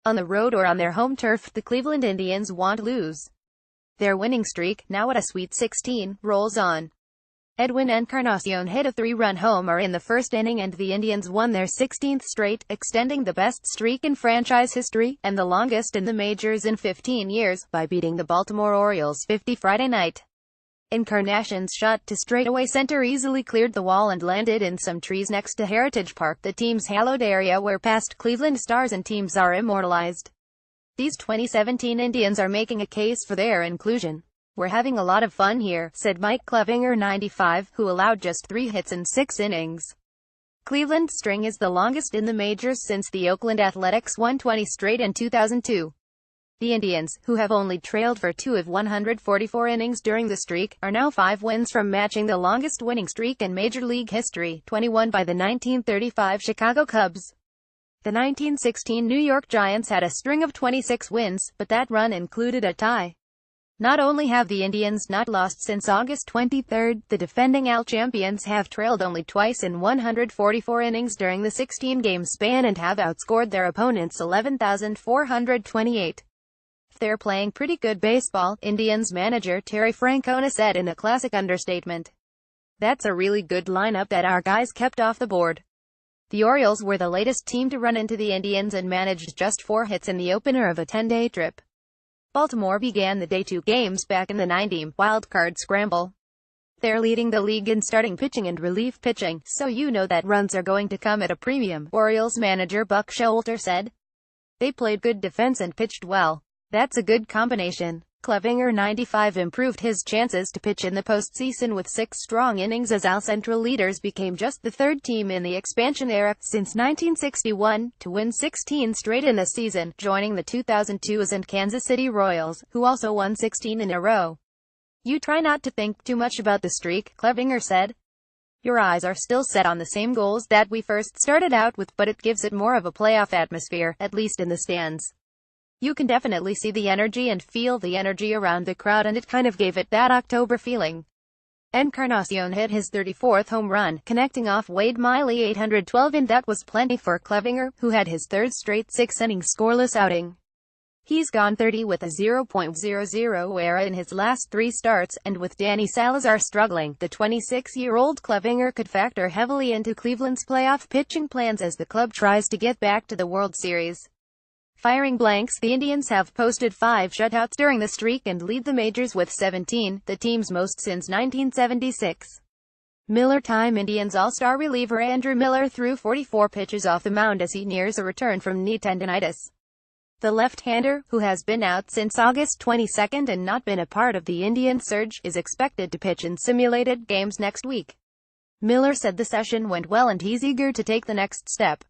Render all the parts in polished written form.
On the road or on their home turf, the Cleveland Indians won't lose. Their winning streak, now at a sweet 16, rolls on. Edwin Encarnacion hit a 3-run homer in the first inning and the Indians won their 16th straight, extending the best streak in franchise history, and the longest in the majors in 15 years, by beating the Baltimore Orioles 50 Friday night. Encarnacion's shot to straightaway center easily cleared the wall and landed in some trees next to Heritage Park, the team's hallowed area where past Cleveland stars and teams are immortalized. These 2017 Indians are making a case for their inclusion. "We're having a lot of fun here," said Mike Clevinger, 95, who allowed just 3 hits in 6 innings. Cleveland's string is the longest in the majors since the Oakland Athletics won 20 straight in 2002. The Indians, who have only trailed for 2 of 144 innings during the streak, are now 5 wins from matching the longest winning streak in Major League history, 21 by the 1935 Chicago Cubs. The 1916 New York Giants had a string of 26 wins, but that run included a tie. Not only have the Indians not lost since August 23, the defending AL champions have trailed only twice in 144 innings during the 16-game span and have outscored their opponents 11,428. "They're playing pretty good baseball," Indians manager Terry Francona said in a classic understatement. "That's a really good lineup that our guys kept off the board." The Orioles were the latest team to run into the Indians and managed just 4 hits in the opener of a 10-day trip. Baltimore began the day 2 games back in the 9-team wildcard scramble. "They're leading the league in starting pitching and relief pitching, so you know that runs are going to come at a premium," Orioles manager Buck Showalter said. "They played good defense and pitched well. That's a good combination." Clevinger, 95, improved his chances to pitch in the postseason with 6 strong innings as AL Central leaders became just the 3rd team in the expansion era, since 1961, to win 16 straight in a season, joining the 2002 and Kansas City Royals, who also won 16 in a row. "You try not to think too much about the streak," Clevinger said. "Your eyes are still set on the same goals that we first started out with, but it gives it more of a playoff atmosphere, at least in the stands. You can definitely see the energy and feel the energy around the crowd, and it kind of gave it that October feeling." Encarnacion hit his 34th home run, connecting off Wade Miley 812, and that was plenty for Clevinger, who had his 3rd straight 6-inning scoreless outing. He's gone 30 with a 0.00 ERA in his last 3 starts, and with Danny Salazar struggling, the 26-year-old Clevinger could factor heavily into Cleveland's playoff pitching plans as the club tries to get back to the World Series. Firing blanks, the Indians have posted 5 shutouts during the streak and lead the majors with 17, the team's most since 1976. Miller time. Indians All-Star reliever Andrew Miller threw 44 pitches off the mound as he nears a return from knee tendonitis. The left-hander, who has been out since August 22 and not been a part of the Indian surge, is expected to pitch in simulated games next week. Miller said the session went well and he's eager to take the next step.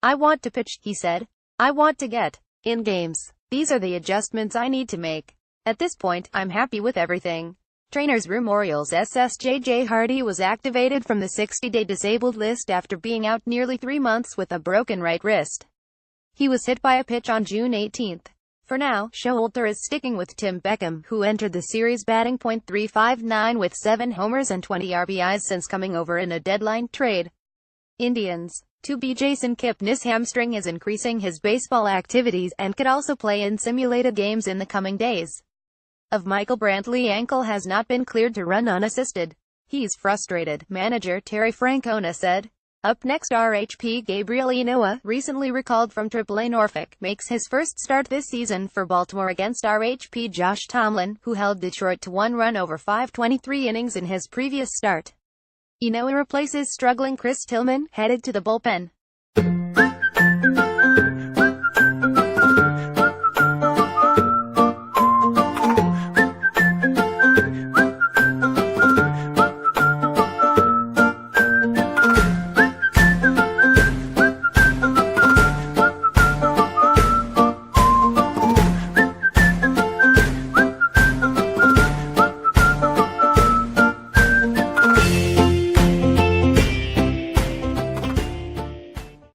"I want to pitch," he said. "I want to get in games. These are the adjustments I need to make. At this point, I'm happy with everything." Trainer's room. Orioles SSJJ Hardy was activated from the 60-day disabled list after being out nearly 3 months with a broken right wrist. He was hit by a pitch on June 18. For now, Showalter is sticking with Tim Beckham, who entered the series batting .359 with 7 homers and 20 RBIs since coming over in a deadline trade. Indians. To be Jason Kipnis' hamstring is increasing his baseball activities, and could also play in simulated games in the coming days. Of Michael Brantley's ankle has not been cleared to run unassisted. "He's frustrated," manager Terry Francona said. Up next, RHP Gabriel Inoa, recently recalled from AAA Norfolk, makes his first start this season for Baltimore against RHP Josh Tomlin, who held Detroit to 1 run over 5.23 innings in his previous start. Inoa replaces struggling Chris Tillman, headed to the bullpen.